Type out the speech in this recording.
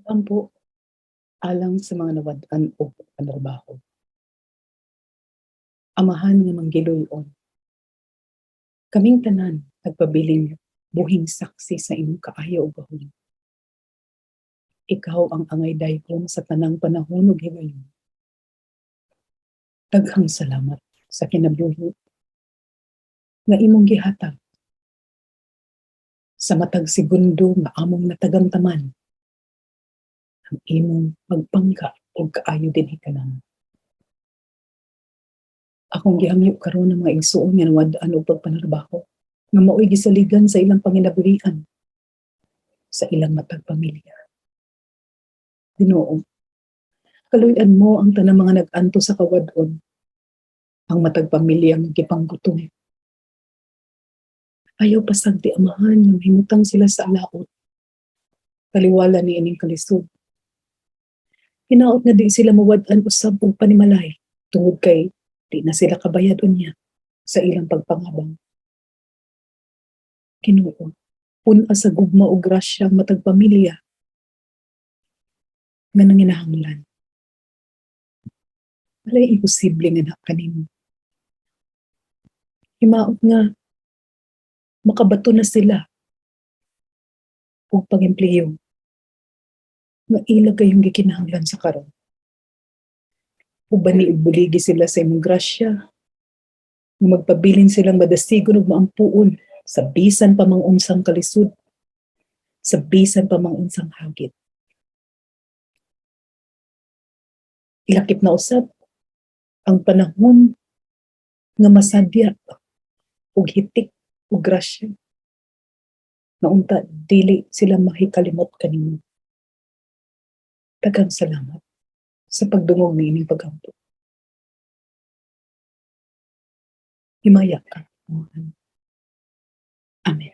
Ampo, alang sa mga nawad-an og panarbaho. Amahan nga manggiloy-on, kaming tanan nagpabiling buhing saksi sa imong kaayo ug gahom. Ikaw ang angay daygon sa tanang panahon ug higayon. Daghang salamat sa kinabuhi nga imong gihatag sa matag segundo nga among natagamtaman ang imong pagpangga ug kaayo dinhi kanamo. Akong gihamyo karon ng mga igsuon nga nawad-an og pagpanarbaho nga mao'y gisaligan sa ilang panginabuhian sa ilang matag pamilya. Ginoo, kaluy-an mo ang tanang mga nag-anto sa kawad-on, ang matag pamilya nga gipanggutong. Ayaw pasagdi amahan nga mahimutang sila sa alaot. Taliwala ni ining kalisod. Hinaot nga di sila mawad-an usab og panimalay tungod kay di na sila kabayad unya sa ilang pagpangabang. Ginoo, pun-a sa gugma ug grasya ang matag pamilya nga nanginahanglan. Walay imposible nga na kanimo. Himaot nga makabato na sila og pag-empleyo nga ila kayong gikinahanglan sa karon. Uban ni ibuligi sila sa imong grasya nga magpabilin silang madasigon ug maampuon sa bisan pa mang unsang kalisod, sa bisan pa mang unsang hagit. Ilakip na usab ang panahon nga masadya og hitik ug grasya na unta dili sila mahikalimot kanimo. Daghang salamat sa pagdungog niining paghampo. Himaya ka. Amen.